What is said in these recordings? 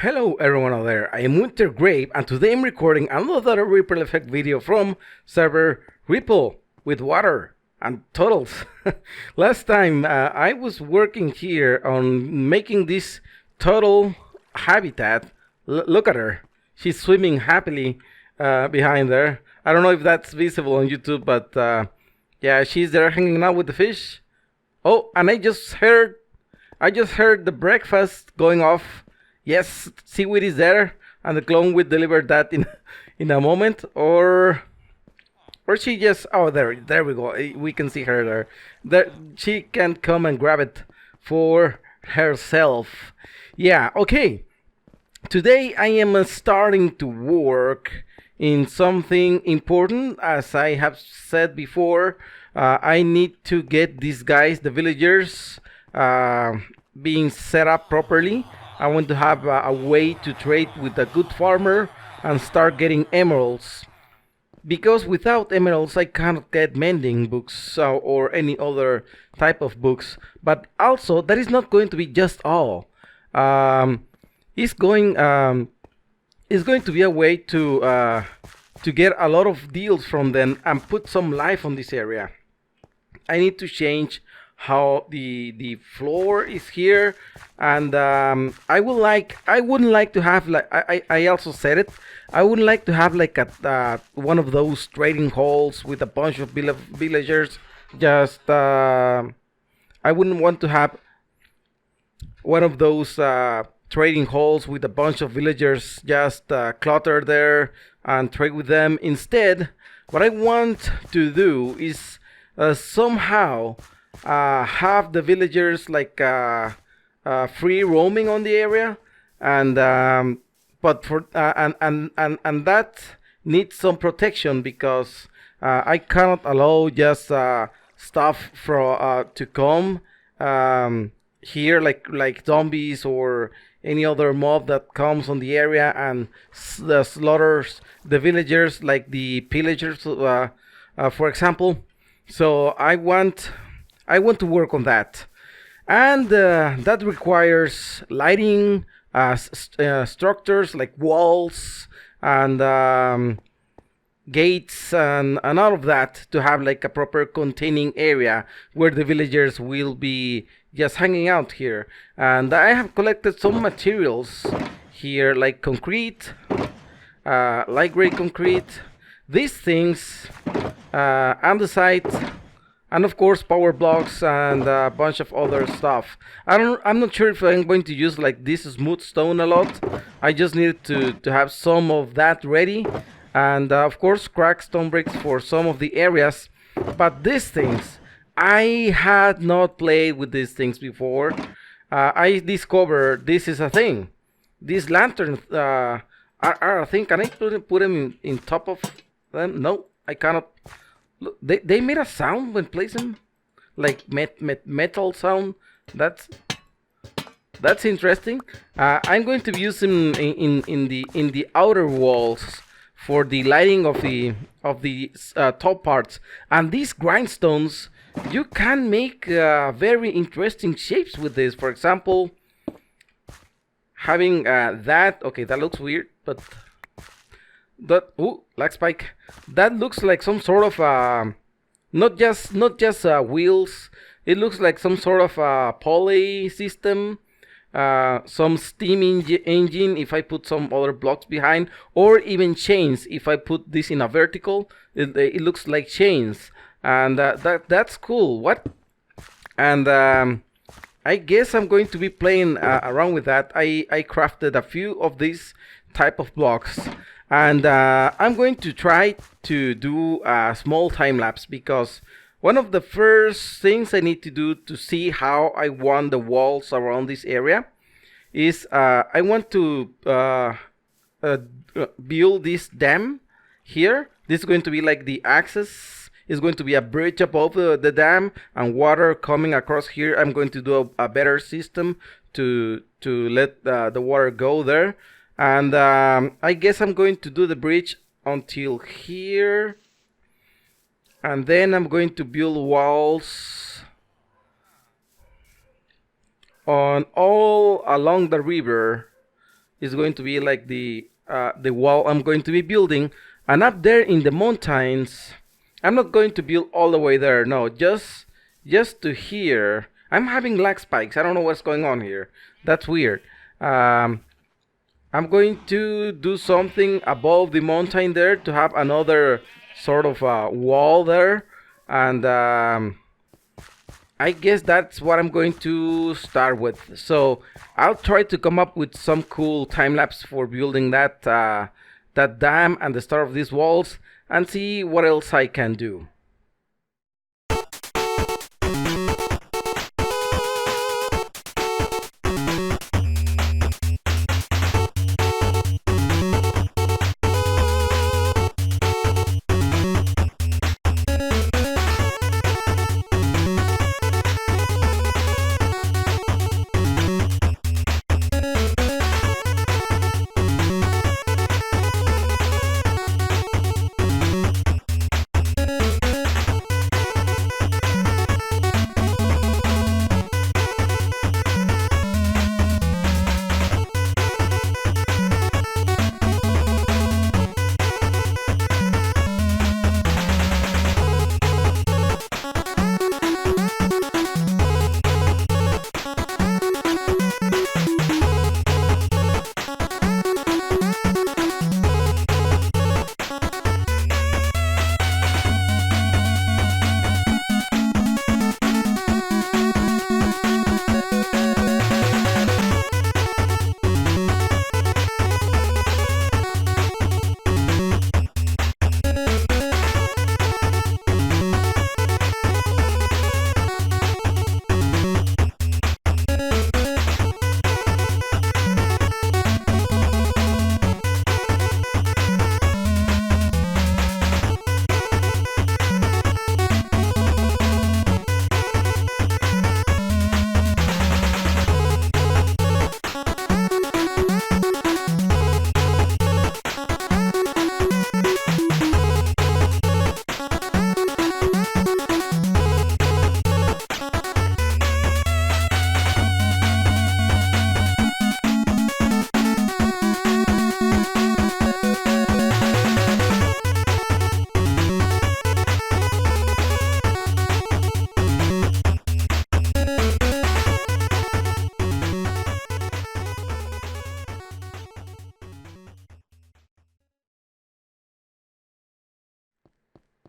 Hello everyone out there, I am Winter Grape and today I'm recording another ripple effect video from server Ripple with water and turtles. Last time I was working here on making this turtle habitat. Look at her, she's swimming happily behind there. I don't know if that's visible on YouTube, but yeah, she's there hanging out with the fish. Oh, and I just heard the breakfast going off. Yes, seaweed is there, and the clone will deliver that in in a moment, or she just there we go. We can see her there. There she can come and grab it for herself. Yeah, okay. Today I am starting to work in something important. As I have said before, I need to get these guys, the villagers, being set up properly. I want to have a way to trade with a good farmer and start getting emeralds. Because without emeralds, I cannot get mending books or any other type of books. But also, that is not going to be just all. Um, it's going to be a way to get a lot of deals from them and put some life on this area. I need to change how the floor is here, and I wouldn't like to have, like I also said it, I wouldn't like to have like a one of those trading halls with a bunch of villagers. Just I wouldn't want to have one of those trading halls with a bunch of villagers just clutter there and trade with them. Instead, what I want to do is somehow have the villagers like free roaming on the area, and but for and that needs some protection because I cannot allow just stuff to come here, like zombies or any other mob that comes on the area and slaughters the villagers, like the pillagers, for example. So I want to work on that, and that requires lighting, structures like walls and gates and all of that to have like a proper containing area where the villagers will be just hanging out here. And I have collected some materials here, like concrete, light gray concrete, these things, andesite, and of course power blocks and a bunch of other stuff. I'm not sure if I'm going to use like this smooth stone a lot. I just needed to have some of that ready, and of course cracked stone bricks for some of the areas. But these things, I had not played with these things before. I discovered this is a thing. These lanterns are a thing. Can I put them in top of them? No, I cannot. Look, they made a sound when placing, like metal sound. That's interesting. I'm going to use them in the outer walls for the lighting of the top parts. And these grindstones, you can make very interesting shapes with this. For example, having that. Okay, that looks weird, but that, ooh, lag spike. That looks like some sort of not just wheels. It looks like some sort of pulley system, some steam engine if I put some other blocks behind, or even chains if I put this in a vertical. It looks like chains, and that's cool. What? And I guess I'm going to be playing around with that. I crafted a few of these type of blocks, and I'm going to try to do a small time lapse, because one of the first things I need to do to see how I want the walls around this area is I want to build this dam here. This is going to be like the access. It's going to be a bridge above the dam, and water coming across here. I'm going to do a better system to let the water go there. And I guess I'm going to do the bridge until here, and then I'm going to build walls on all along the river is going to be like the wall I'm going to be building. And up there in the mountains, I'm not going to build all the way there. No, just to here. I'm having lag spikes. I don't know what's going on here. That's weird. I'm going to do something above the mountain there to have another sort of wall there. And I guess that's what I'm going to start with. So I'll try to come up with some cool time lapse for building that that dam and the start of these walls, and see what else I can do.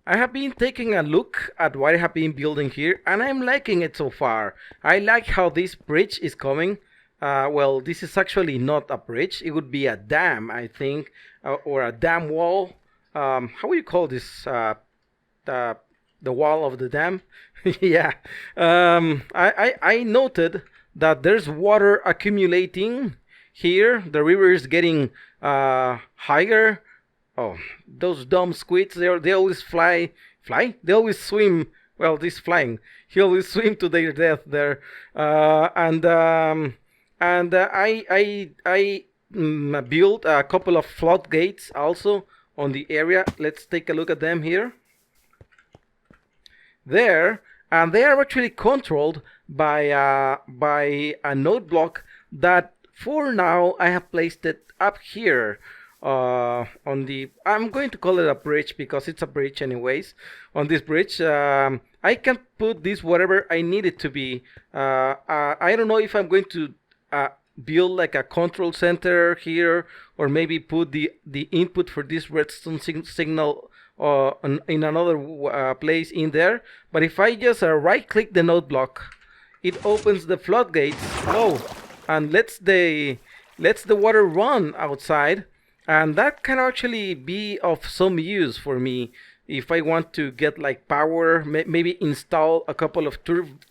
I have been taking a look at what I have been building here, and I'm liking it so far. I like how this bridge is coming. Well, this is actually not a bridge. It would be a dam, I think, or a dam wall. How would you call this? The wall of the dam? Yeah. I noted that there's water accumulating here. The river is getting higher. Oh, those dumb squids, they always fly? They always swim. Well, this flying. He always swim to their death there. I built a couple of floodgates also on the area. Let's take a look at them here. There, and they are actually controlled by a node block that for now I have placed it up here. On the, I'm going to call it a bridge because it's a bridge anyways. On this bridge, I can put this whatever I need it to be. I don't know if I'm going to build like a control center here, or maybe put the input for this redstone signal in another place in there. But if I just right click the node block, it opens the floodgates. Oh, and lets the water run outside. And that can actually be of some use for me if I want to get like power, maybe install a couple of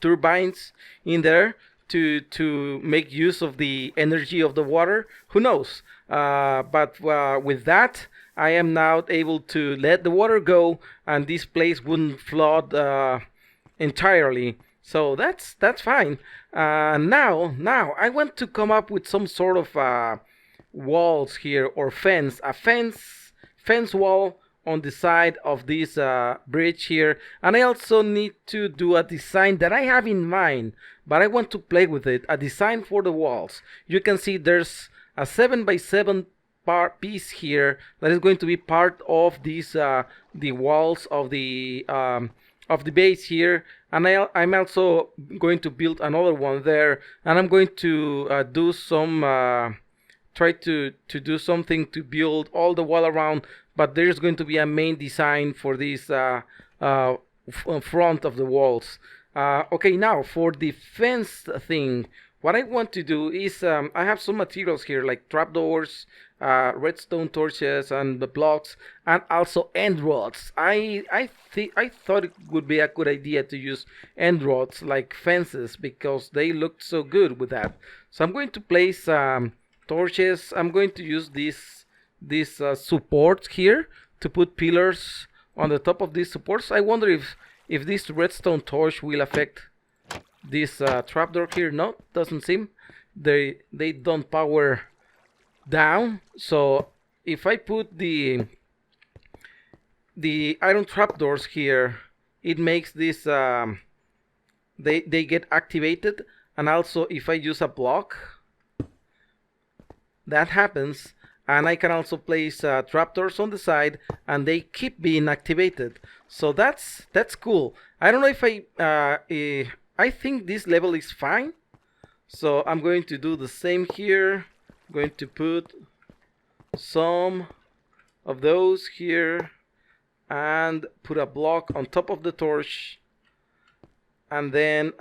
turbines in there to make use of the energy of the water. Who knows? But with that, I am now able to let the water go, and this place wouldn't flood entirely. So that's fine. Now I want to come up with some sort of walls here, or a fence wall on the side of this bridge here. And I also need to do a design that I have in mind, but I want to play with it. A design for the walls. You can see there's a 7x7 piece here that is going to be part of these the walls of the base here, and I'm also going to build another one there, and I'm going to do some try to do something to build all the wall around, but there's going to be a main design for this front of the walls. Okay, now for the fence thing, what I want to do is I have some materials here like trapdoors, redstone torches, and the blocks, and also end rods. I thought it would be a good idea to use end rods like fences because they looked so good with that. So I'm going to place torches. I'm going to use these supports here to put pillars on the top of these supports. I wonder if this redstone torch will affect this trapdoor here. No, doesn't seem. They don't power down. So if I put the iron trapdoors here, it makes this they get activated. And also if I use a block, that happens. And I can also place trapdoors on the side, and they keep being activated. So that's cool. I don't know if I think this level is fine. So I'm going to do the same here. I'm going to put some of those here and put a block on top of the torch, and then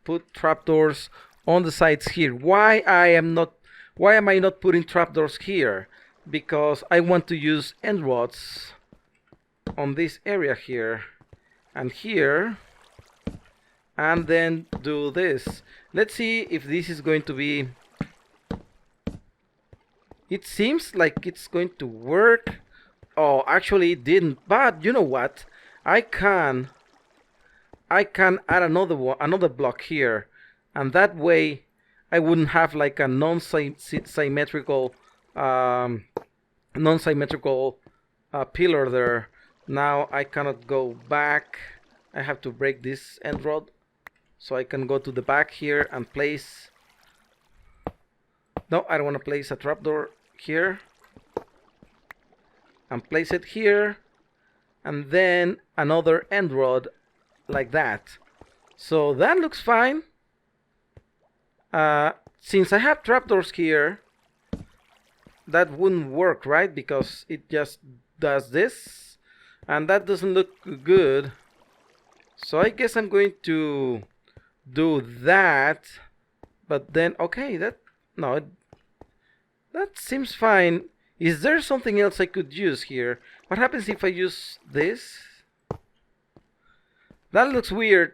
put trapdoors on the sides here. Why am I not putting trapdoors here? Because I want to use end rods on this area here and here, and then do this. Let's see if this is going to be... It seems like it's going to work. Oh, actually it didn't. But you know what? I can add another block here, and that way I wouldn't have like a non-symmetrical pillar there. Now I cannot go back. I have to break this end rod, so I can go to the back here and place... No, I don't want to place a trapdoor here. And place it here, and then another end rod like that. So that looks fine. Since I have trapdoors here, that wouldn't work, right? Because it just does this, and that doesn't look good. So I guess I'm going to do that. But then, okay, that seems fine. Is there something else I could use here? What happens if I use this? That looks weird.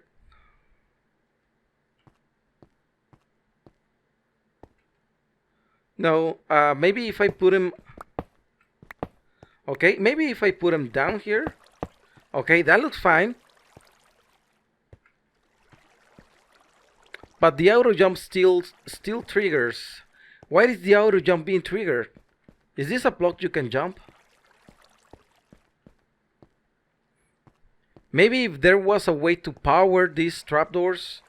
No, maybe if I put him... Okay, maybe if I put him down here. Okay, that looks fine. But the auto jump still triggers. Why is the auto jump being triggered? Is this a block you can jump? Maybe if there was a way to power these trapdoors.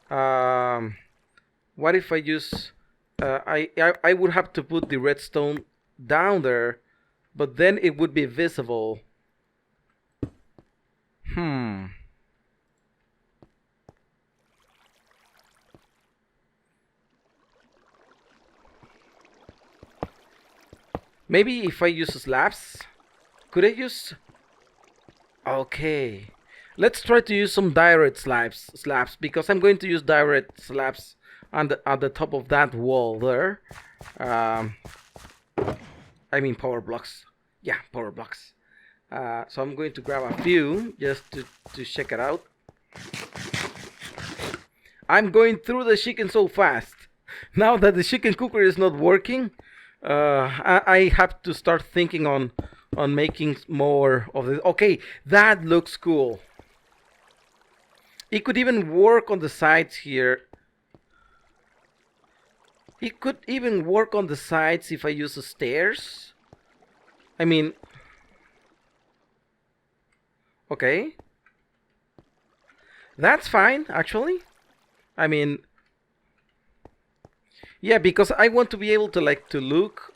What if I use... I would have to put the redstone down there, but then it would be visible. Maybe if I use slabs? Could I use... Okay. Let's try to use some direct slabs because I'm going to use direct slabs at the top of that wall there. I mean power blocks. Yeah, power blocks. So I'm going to grab a few just to check it out. I'm going through the chicken so fast. Now that the chicken cooker is not working, I have to start thinking on making more of this. Okay, that looks cool. It could even work on the sides here. It could even work on the sides if I use the stairs. I mean... Okay. That's fine, actually. I mean... Yeah, because I want to be able to like to look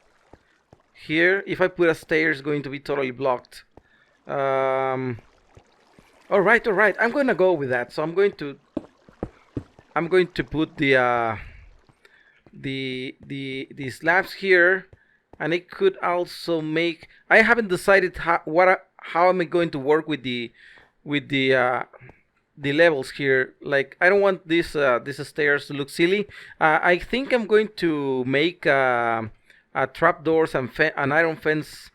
here. If I put a stair, it's going to be totally blocked. All right, all right. I'm gonna go with that. So I'm going to put the slabs here, and it could also make. I haven't decided how am I going to work with the levels here. Like I don't want these stairs to look silly. I think I'm going to make trapdoors and an iron fence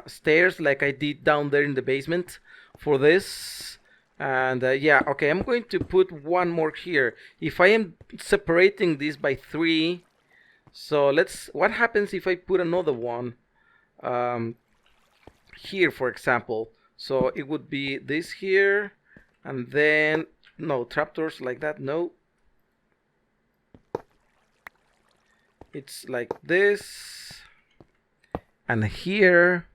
stairs like I did down there in the basement for this. And yeah, okay, I'm going to put one more here. If I am separating this by 3, so what happens if I put another one here, for example? So it would be this here, and then, no, trapdoors like that, no. It's like this, and here,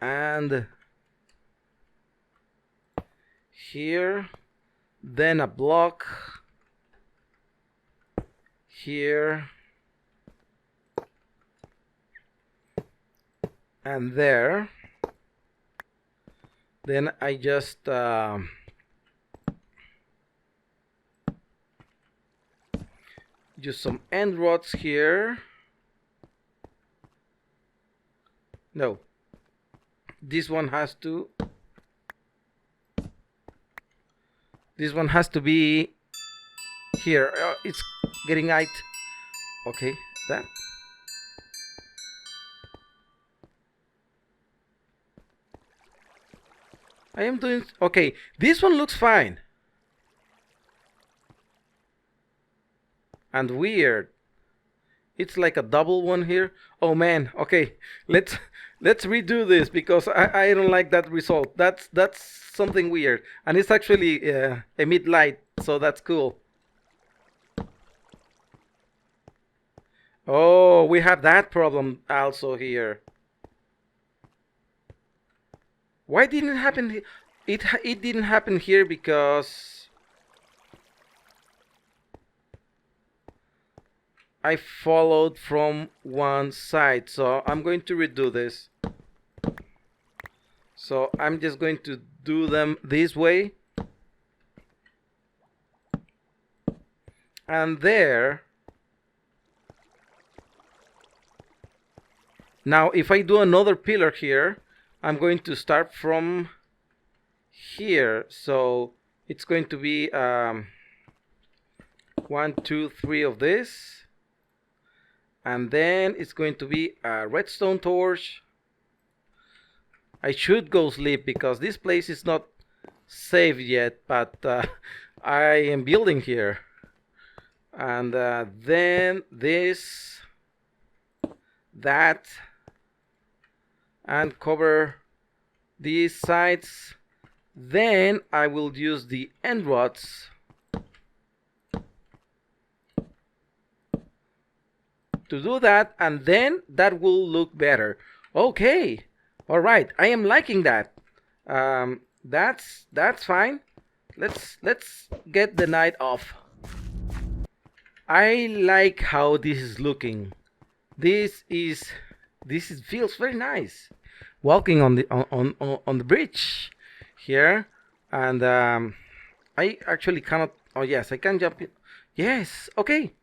and here, then a block here, and there. Then I just use some end rods here. No, this one has to be here. It's getting light. Okay, that. I am doing okay. This one looks fine. And weird. It's like a double one here. Oh man. Okay, let's redo this because I don't like that result. That's something weird, and it's actually emit light, so that's cool. Oh, we have that problem also here. Why didn't it happen? It didn't happen here because I followed from one side. So I'm going to redo this. So I'm just going to do them this way. And there. Now if I do another pillar here, I'm going to start from here. So it's going to be 1, 2, 3 of this. And then it's going to be a redstone torch. I should go sleep because this place is not safe yet, but I am building here. And then this, that, and cover these sides. Then I will use the end rods to do that, and then that will look better. Okay, all right, I am liking that. That's fine. Let's get the night off. I like how this is looking. This feels very nice. Walking on the bridge here, and I actually cannot. Oh yes, I can jump in. Yes, okay.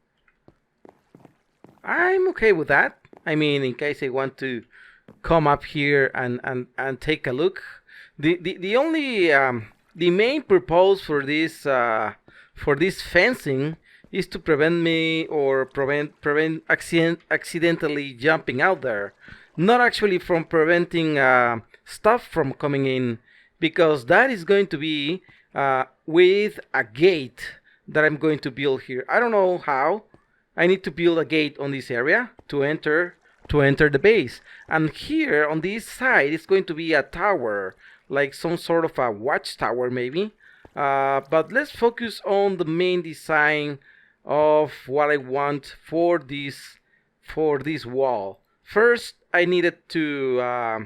I'm okay with that. I mean, in case I want to come up here and take a look. The only the main purpose for this fencing is to prevent me or prevent accidentally jumping out there, not actually from preventing stuff from coming in, because that is going to be with a gate that I'm going to build here. I don't know how. I need to build a gate on this area to enter the base, and here on this side it's going to be a tower, like some sort of a watchtower maybe. But let's focus on the main design of what I want for this wall. First, I needed to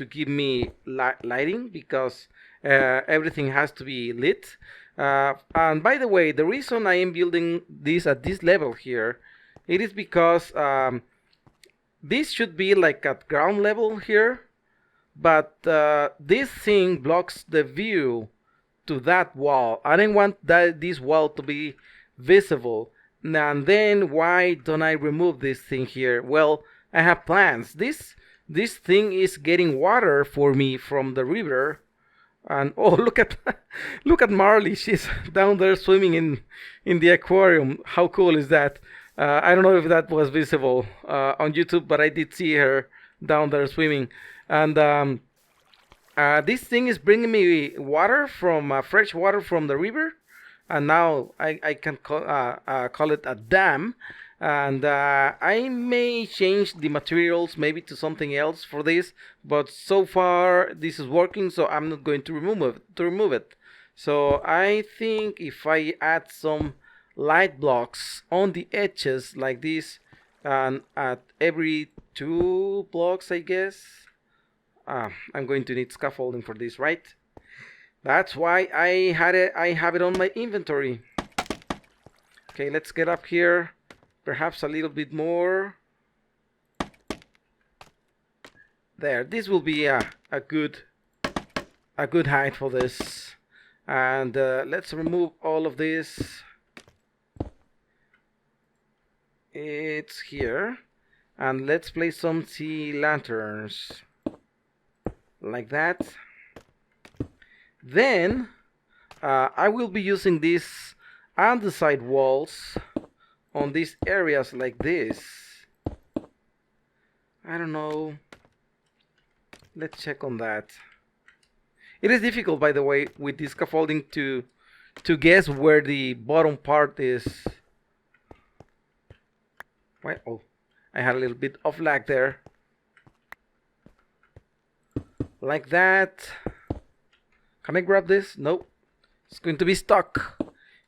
give me lighting, because everything has to be lit. And by the way, the reason I am building this at this level here, it is because this should be like at ground level here, but this thing blocks the view to that wall. I don't want this wall to be visible. And then why don't I remove this thing here? Well, I have plans. This thing is getting water for me from the river. And oh, look at look at Marley. She's down there swimming in the aquarium. How cool is that? I don't know if that was visible on YouTube, but I did see her down there swimming. And this thing is bringing me water from fresh water from the river, and now I can call it a dam. And I may change the materials maybe to something else for this, but so far this is working, so I'm not going to remove it. So I think if I add some light blocks on the edges like this, and at every 2 blocks, I guess. I'm going to need scaffolding for this, right? That's why I have it on my inventory. Okay, let's get up here. Perhaps a little bit more. There, this will be a good height for this. And let's remove all of this. It's here. And let's place some sea lanterns. Like that. Then I will be using this andesite walls on these areas like this. I don't know. Let's check on that. It is difficult, by the way, with this scaffolding to guess where the bottom part is. Wait, oh, I had a little bit of lag there. Like that. Can I grab this? Nope. It's going to be stuck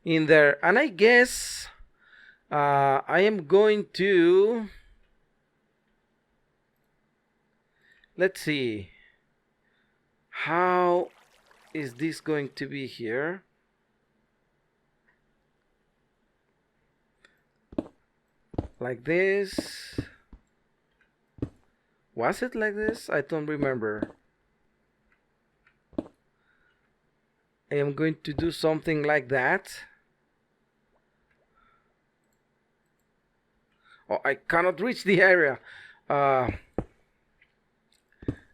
in there. And I guess I am going to... Let's see. How is this going to be here? Like this. Was it like this? I don't remember. I am going to do something like that. Oh, I cannot reach the area.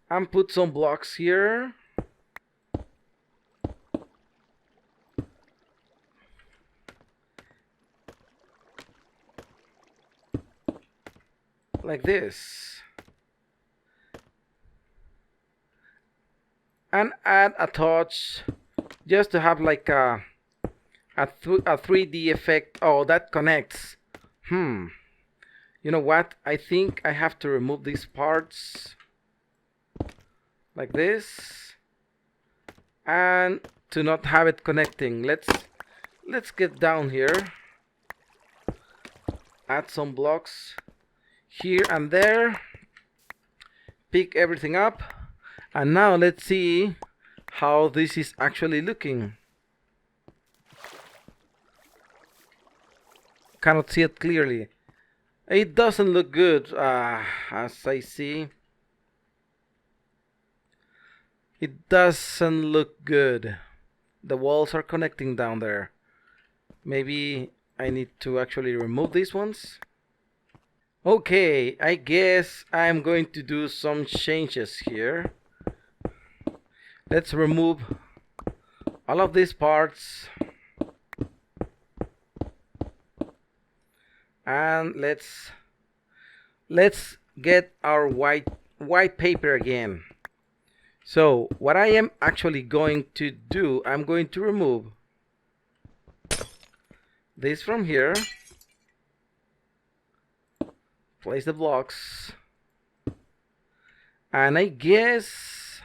And put some blocks here. Like this. And add a touch just to have like a 3D effect. Oh, that connects. You know what? I think I have to remove these parts like this, and to not have it connecting. Let's get down here. Add some blocks here and there. Pick everything up. And now let's see how this is actually looking. Cannot see it clearly. It doesn't look good, as I see. It doesn't look good. The walls are connecting down there. Maybe I need to actually remove these ones. Okay, I guess I'm going to do some changes here. Let's remove all of these parts. And let's get our white paper again. So what I am actually going to do, I'm going to remove this from here. Place the blocks. And I guess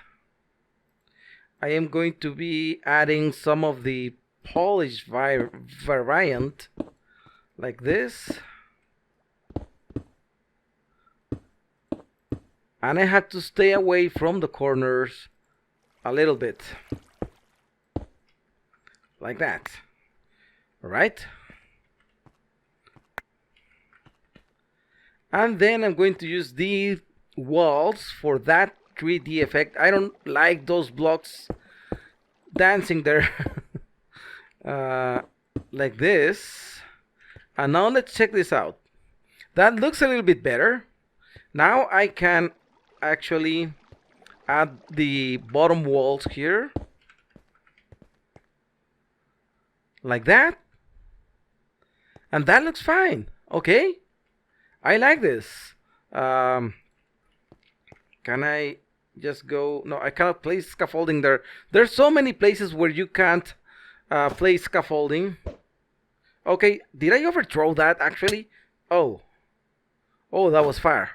I am going to be adding some of the polished variant like this. And I have to stay away from the corners a little bit. like that. All right. And then I'm going to use the walls for that 3D effect. I don't like those blocks dancing there. Like this. And now let's check this out. That looks a little bit better. Now I can actually add the bottom walls here. Like that. And that looks fine. Okay. I like this. Can I just go? No, I cannot place scaffolding there. There's so many places where you can't place scaffolding. Okay, did I overthrow that actually? Oh, that was fire.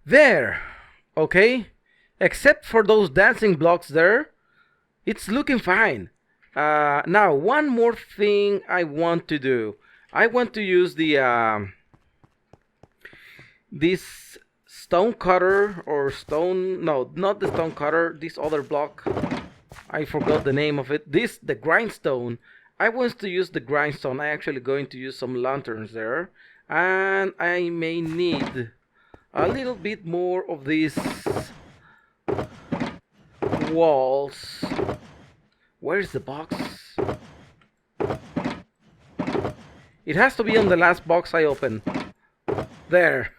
There. Okay, except for those dancing blocks there, it's looking fine. Now, one more thing I want to do. I want to use the this stone cutter or stone. No, not the stone cutter. This other block. I forgot the name of it. The grindstone. I want to use the grindstone. I'm actually going to use some lanterns there, and I may need a little bit more of these walls. Where's the box? It has to be on the last box I opened. There.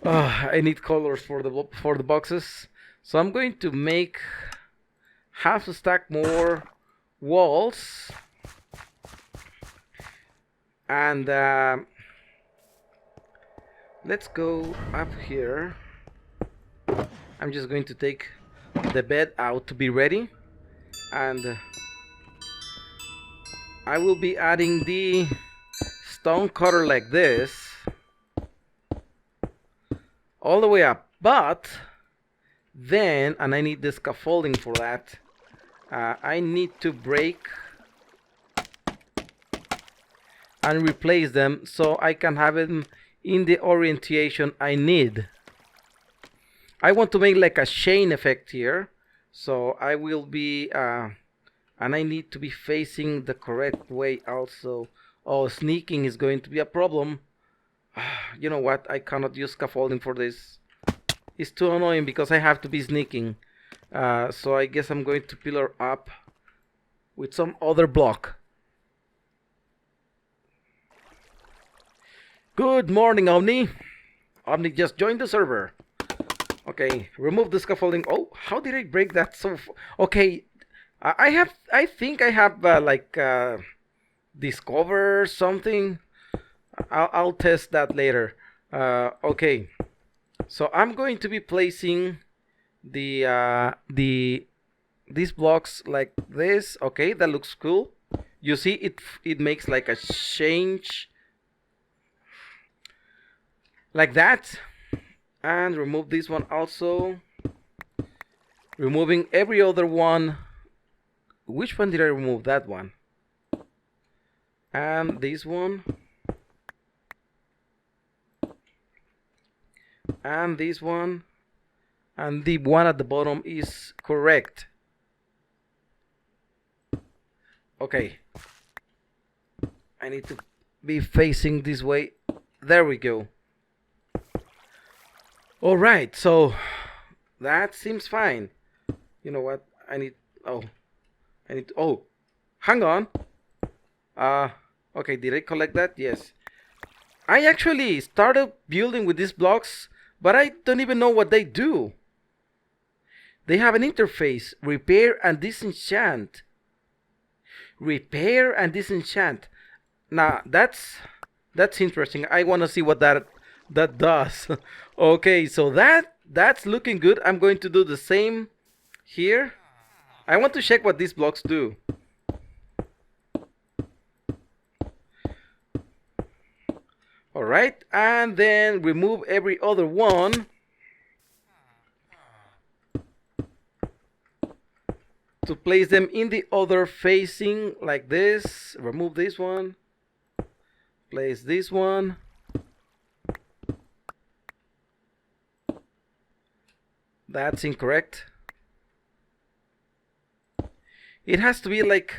I need colors for the boxes. So I'm going to make half a stack more walls. And let's go up here. I'm just going to take the bed out to be ready. And I will be adding the stone cutter like this all the way up, but then, and I need the scaffolding for that, I need to break and replace them so I can have them in the orientation I need. I want to make like a chain effect here. So I will be, and I need to be facing the correct way also. Oh, sneaking is going to be a problem. You know what? I cannot use scaffolding for this. It's too annoying because I have to be sneaking. So I guess I'm going to pillar up with some other block. Good morning, Omni. Omni just joined the server. Okay, remove the scaffolding. Oh, how did I break that so okay, I think I have discover something. I'll test that later. Okay, so I'm going to be placing these blocks like this. Okay, that looks cool. You see, it makes like a change like that. And remove this one also. Removing every other one. Which one did I remove? That one. And this one. And this one. And the one at the bottom is correct. Okay. I need to be facing this way. There we go. Alright, so that seems fine. You know what? Hang on. Okay, did I collect that? Yes. I actually started building with these blocks, but I don't even know what they do. They have an interface, repair and disenchant. Repair and disenchant. Now, that's interesting. I want to see what that does. Okay, so that's looking good. I'm going to do the same here. I want to check what these blocks do. Alright, and then remove every other one. To place them in the other facing like this. Remove this one. Place this one. That's incorrect. It has to be like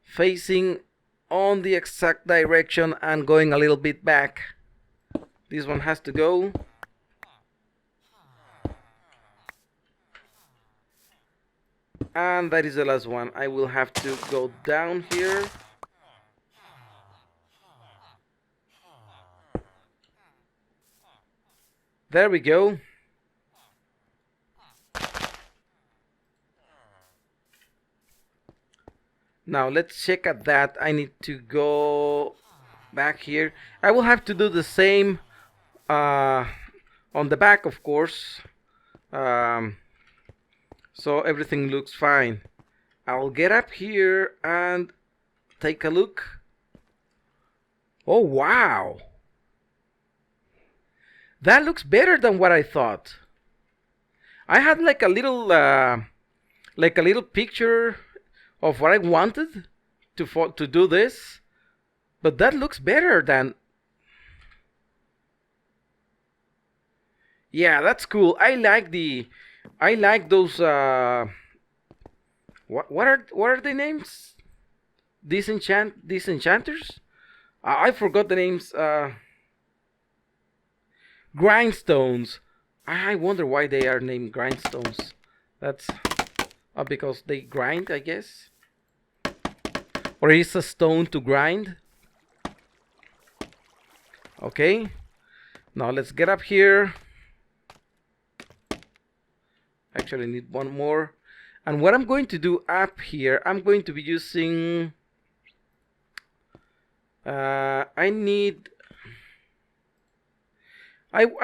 facing on the exact direction and going a little bit back. This one has to go. And that is the last one. I will have to go down here. There we go. Now let's check at that. I need to go back here. I will have to do the same on the back, of course. So everything looks fine. I'll get up here and take a look. Oh wow! That looks better than what I thought. I had like a little picture of what I wanted to do this, but that looks better than. Yeah, that's cool. I like those. What are the names? These enchanters? I forgot the names. Grindstones. I wonder why they are named grindstones. That's because they grind, I guess. Or is a stone to grind? Okay. Now let's get up here. Actually, I need one more. And what I'm going to do up here, I'm going to be using. I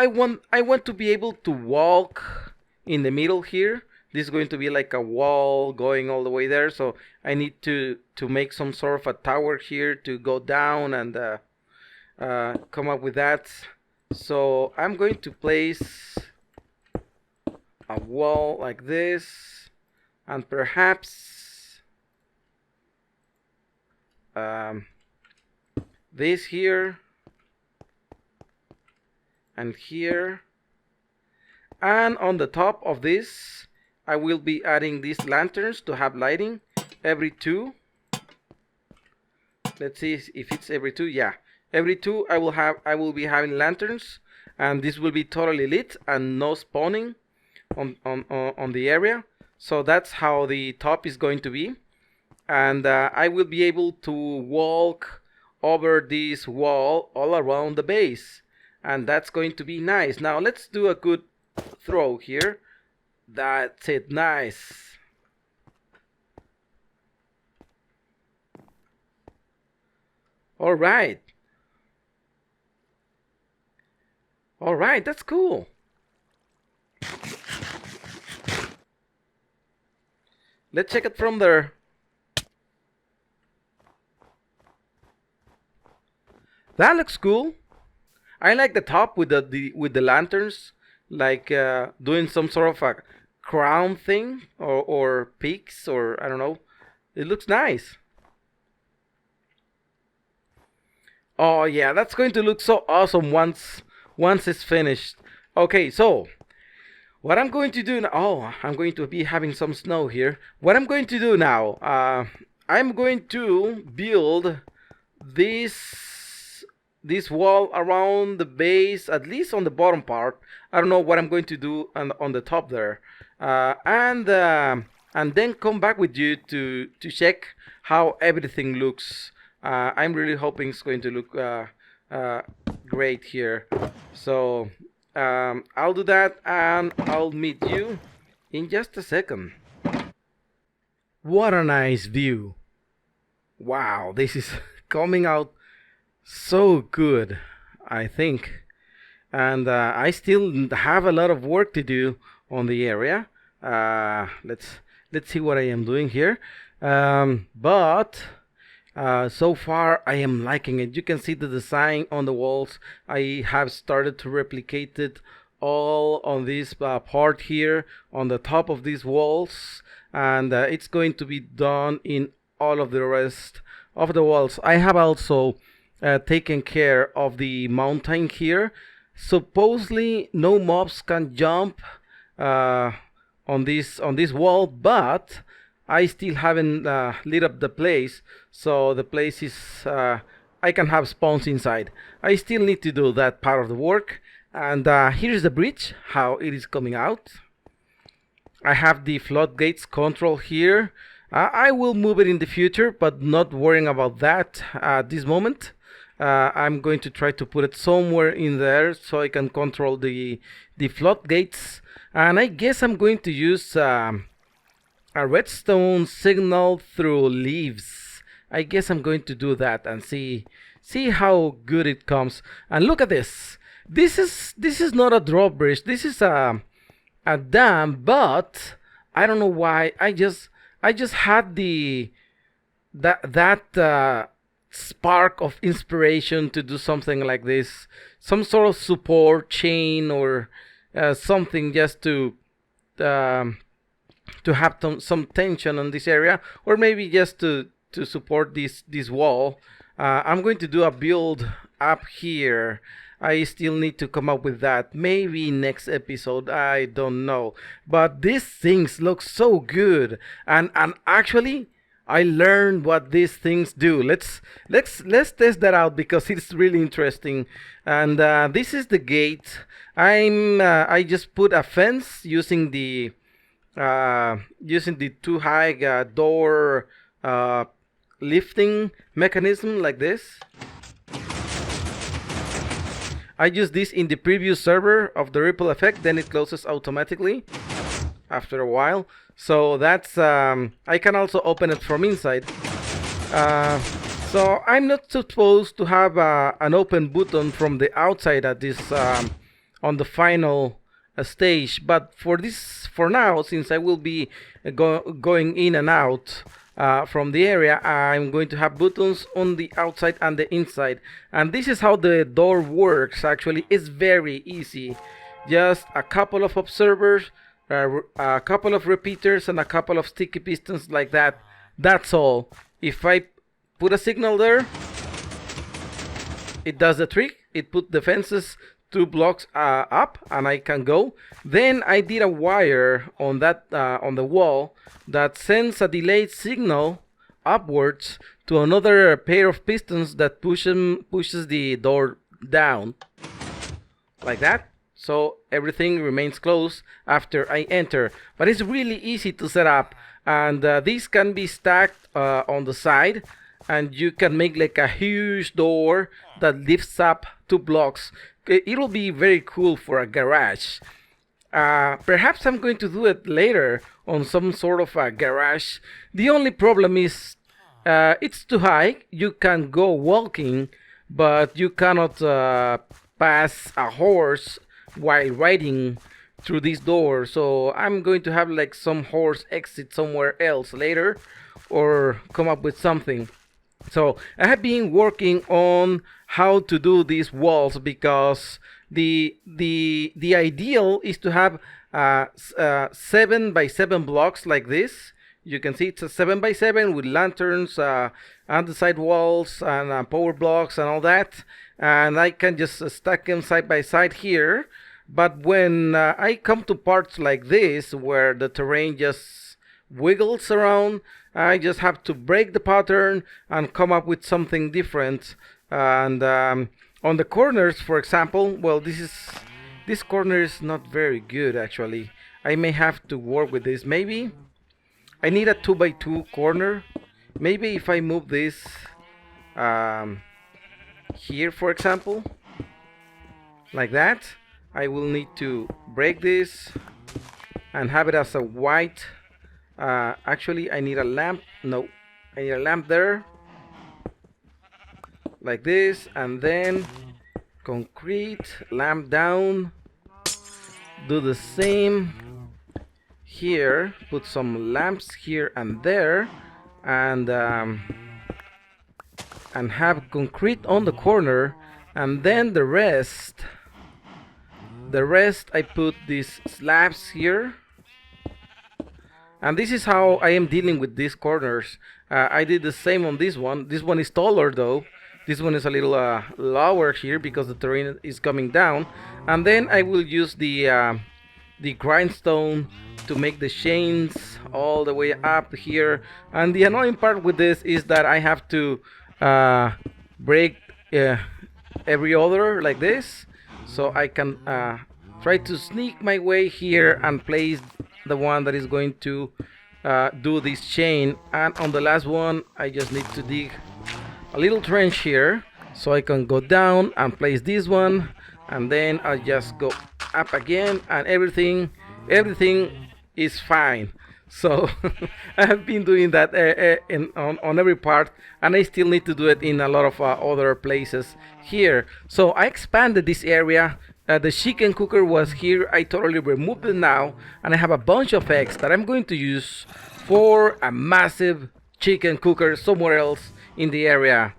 want to be able to walk in the middle here. This is going to be like a wall going all the way there, so I need to make some sort of a tower here to go down and come up with that. So I'm going to place a wall like this, and perhaps this here and here, and on the top of this I will be adding these lanterns to have lighting every 2. Let's see if it's every 2. Yeah, every 2 I will be having lanterns, and this will be totally lit and no spawning on the area. So that's how the top is going to be, and I will be able to walk over this wall all around the base, and that's going to be nice. Now let's do a good throw here. That's it. Nice. All right, that's cool. Let's check it from there. That looks cool. I like the top with the lanterns, like doing some sort of a crown thing or peaks, or I don't know. It looks nice. Oh yeah, that's going to look so awesome once it's finished. Okay, so what I'm going to do now, oh, I'm going to be having some snow here. What I'm going to do now, I'm going to build this wall around the base, at least on the bottom part. I don't know what I'm going to do on the top there, and then come back with you to check how everything looks. I'm really hoping it's going to look great here. So I'll do that, and I'll meet you in just a second. What a nice view. Wow, this is coming out so good, I think. And I still have a lot of work to do on the area. Let's see what I am doing here. But so far I am liking it. You can see the design on the walls. I have started to replicate it all on this part here on the top of these walls, and it's going to be done in all of the rest of the walls. I have also taken care of the mountain here. Supposedly no mobs can jump on this wall, but I still haven't lit up the place, so the place is I can have spawns inside. I still need to do that part of the work. And here's the bridge, how it is coming out. I have the floodgates control here. I will move it in the future, but not worrying about that at this moment. I'm going to try to put it somewhere in there so I can control the floodgates. And I guess I'm going to use a redstone signal through leaves. I guess I'm going to do that and see how good it comes. And look at this. This is not a drawbridge. This is a dam, but I don't know why. I just had that spark of inspiration to do something like this, some sort of support chain or something, just to have some tension on this area, or maybe just to support this wall. I'm going to do a build up here. I still need to come up with that. Maybe next episode, I don't know. But these things look so good, and actually I learned what these things do. Let's test that out because it's really interesting. And this is the gate. I just put a fence using the too high door lifting mechanism like this. I used this in the previous server of the ripple effect, then it closes automatically after a while. So that's I can also open it from inside. So I'm not supposed to have an open button from the outside at this on the final stage, but for now, since I will be going in and out from the area, I'm going to have buttons on the outside and the inside. And this is how the door works. Actually, it's very easy. Just a couple of observers, a couple of repeaters, and a couple of sticky pistons like that. That's all. If I put a signal there, it does the trick. It put the fences 2 blocks up, and I can go. Then I did a wire on that on the wall that sends a delayed signal upwards to another pair of pistons that pushes the door down like that. So everything remains closed after I enter. But it's really easy to set up, and these can be stacked on the side, and you can make like a huge door that lifts up 2 blocks. It'll be very cool for a garage. Perhaps I'm going to do it later on some sort of a garage. The only problem is it's too high. You can go walking, but you cannot pass a horse while riding through this door. So I'm going to have like some horse exit somewhere else later, or come up with something. So I have been working on how to do these walls, because the ideal is to have 7 by 7 blocks like this. You can see it's a 7 by 7 with lanterns and the side walls and power blocks and all that. And I can just stack them side by side here. But when I come to parts like this, where the terrain just wiggles around, I just have to break the pattern and come up with something different. And on the corners, for example, well, this corner is not very good actually. I may have to work with this. Maybe I need a 2 by 2 corner. Maybe if I move this here, for example, like that, I will need to break this and have it as a white. Actually, I need a lamp. No, I need a lamp there, like this, and then concrete, lamp down. Do the same here. Put some lamps here and there, and have concrete on the corner, and then the rest I put these slabs here. And this is how I am dealing with these corners. I did the same on this one. This one is taller though. This one is a little lower here because the terrain is coming down. And then I will use the the grindstone to make the chains all the way up here. And the annoying part with this is that I have to break every other like this, so I can try to sneak my way here and place the one that is going to do this chain. And on the last one I just need to dig a little trench here so I can go down and place this one, and then I'll just go up again, and everything is fine. So I have been doing that on every part, and I still need to do it in a lot of other places here. So I expanded this area. The chicken cooker was here. I totally removed it now, and I have a bunch of eggs that I'm going to use for a massive chicken cooker somewhere else in the area.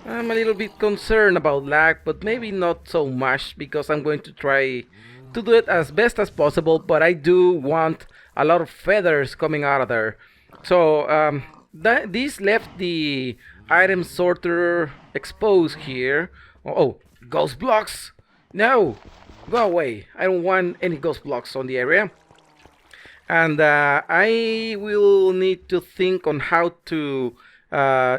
I'm a little bit concerned about lag, but maybe not so much, because I'm going to try to do it as best as possible, but I do want a lot of feathers coming out of there. So this left the item sorter exposed here. Oh, ghost blocks! No! Go away. I don't want any ghost blocks on the area. And I will need to think on how to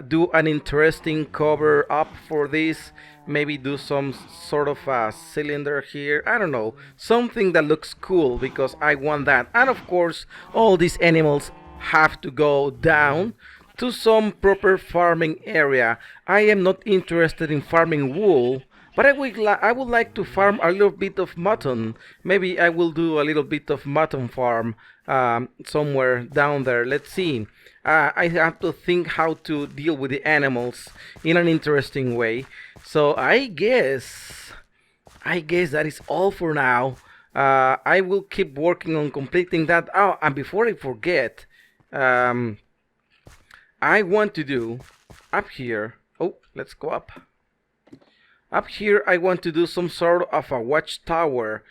do an interesting cover up for this. Maybe do some sort of a cylinder here. I don't know. Something that looks cool, because I want that. And of course, all these animals have to go down to some proper farming area. I am not interested in farming wool, but I would like to farm a little bit of mutton. Maybe I will do a little bit of mutton farm somewhere down there. Let's see. I have to think how to deal with the animals in an interesting way. So I guess that is all for now. I will keep working on completing that. Oh, and before I forget, I want to do up here. Oh, let's go up. Up here, I want to do some sort of a watchtower.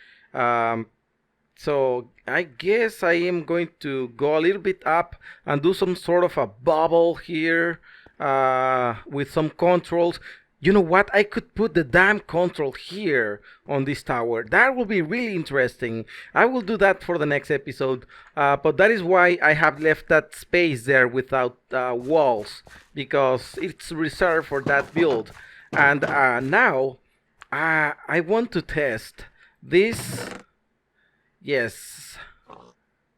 So I guess I am going to go a little bit up and do some sort of a bubble here with some controls. You know what? I could put the damn control here on this tower. That will be really interesting. I will do that for the next episode. But that is why I have left that space there without walls, because it's reserved for that build. And now I want to test this. Yes,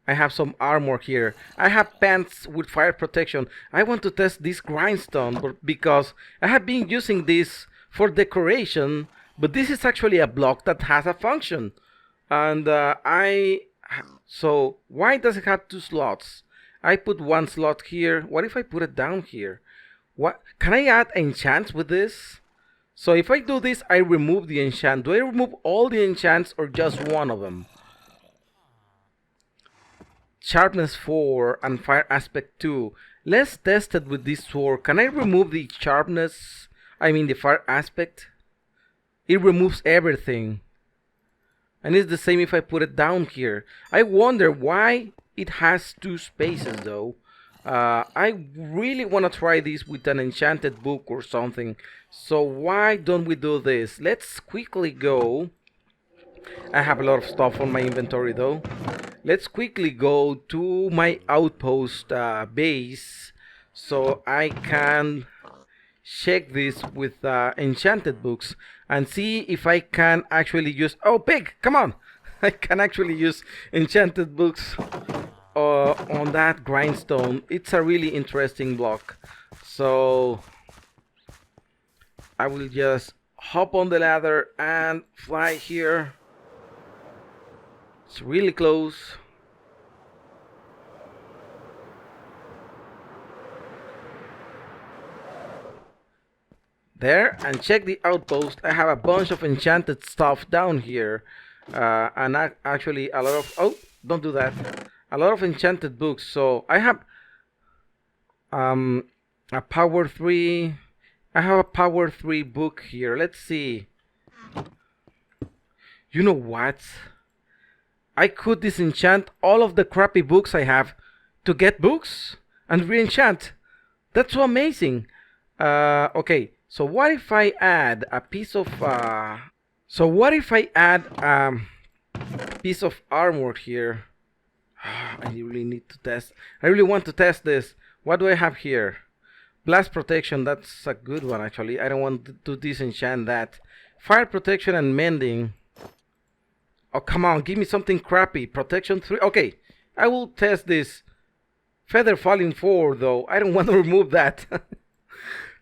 I have some armor here. I have pants with fire protection. I want to test this grindstone because I have been using this for decoration, but this is actually a block that has a function. And so why does it have two slots? I put one slot here. What if I put it down here? What can I add enchants with this? So if I do this, I remove the enchant. Do I remove all the enchants or just one of them? Sharpness 4 and fire aspect 2. Let's test it with this sword. Can I remove the sharpness? I mean the fire aspect? It removes everything. And it's the same if I put it down here. I wonder why it has two spaces though. I really want to try this with an enchanted book or something. So why don't we do this? Let's quickly go. I have a lot of stuff on my inventory though. Let's quickly go to my outpost base so I can check this with enchanted books and see if I can actually use... Oh, pig, come on! I can actually use enchanted books on that grindstone. It's a really interesting block. So I will just hop on the ladder and fly here. It's really close. There, and check the outpost. I have a bunch of enchanted stuff down here. And actually a lot of... Oh, don't do that. A lot of enchanted books. So I have a power 3. I have a power 3 book here. Let's see. You know what? I could disenchant all of the crappy books I have to get books and re-enchant. That's so amazing. Okay, so what if I add a piece of... So what if I add piece of armor here. I really need to test. I really want to test this. What do I have here? Blast protection, that's a good one actually. I don't want to disenchant that. Fire protection and mending. Oh, come on, give me something crappy. Protection 3. Okay, I will test this. Feather falling 4 though. I don't want to remove that.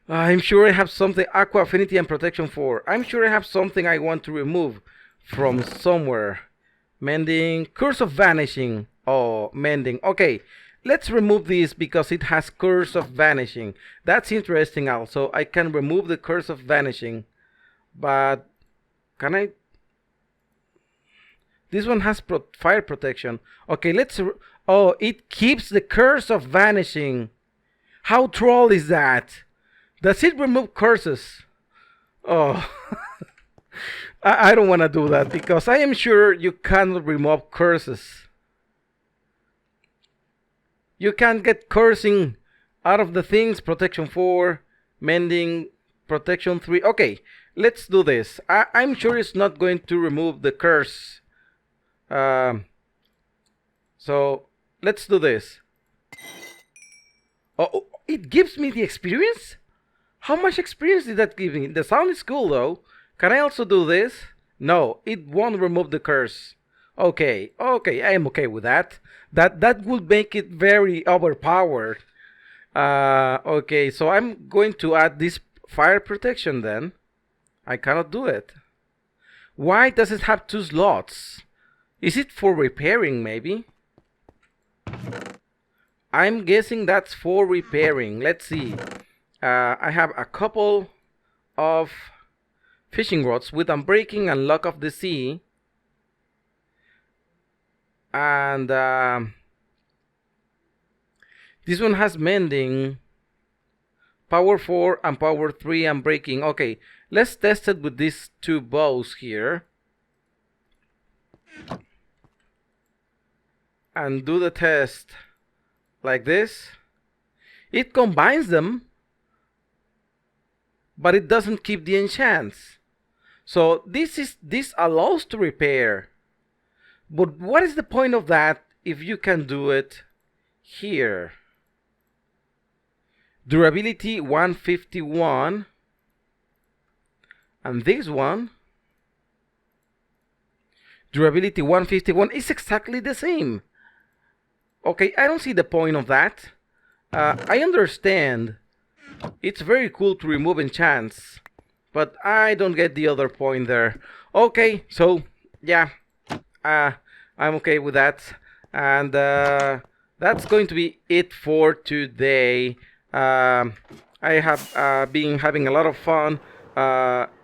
I'm sure I have something. Aqua affinity and protection 4. I'm sure I have something I want to remove from somewhere. Mending. Curse of vanishing. Oh, mending. Okay. Let's remove this because it has curse of vanishing. That's interesting also. I can remove the curse of vanishing. But can I? This one has fire protection. Okay, let's... Oh, it keeps the curse of vanishing. How troll is that? Does it remove curses? Oh. I don't want to do that because I am sure you cannot remove curses. You can't get cursing out of the things. Protection 4, mending, protection 3. Okay, let's do this. I'm sure it's not going to remove the curse. So let's do this. Oh, it gives me the experience? How much experience did that give me? The sound is cool though. Can I also do this? No, it won't remove the curse. Okay, I am okay with that. That would make it very overpowered. Okay, so I'm going to add this fire protection then. I cannot do it. Why does it have 2 slots? Is it for repairing maybe? I'm guessing that's for repairing. Let's see. I have a couple of fishing rods with unbreaking and lock of the sea. And this one has mending, power 4 and power 3 and breaking. Okay, let's test it with these 2 bows here and do the test like this. It combines them, but it doesn't keep the enchants. So this allows to repair. But what is the point of that if you can do it here? Durability 151. And this one, durability 151, is exactly the same. Okay, I don't see the point of that. I understand it's very cool to remove enchants, but I don't get the other point there. Okay, so yeah. I'm okay with that, and that's going to be it for today. I have been having a lot of fun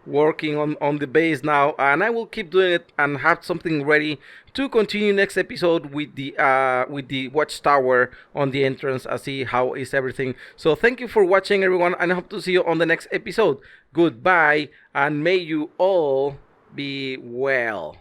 working on the base now, and I will keep doing it and have something ready to continue next episode with the watchtower on the entrance and see how is everything. So thank you for watching everyone, and I hope to see you on the next episode. Goodbye, and may you all be well.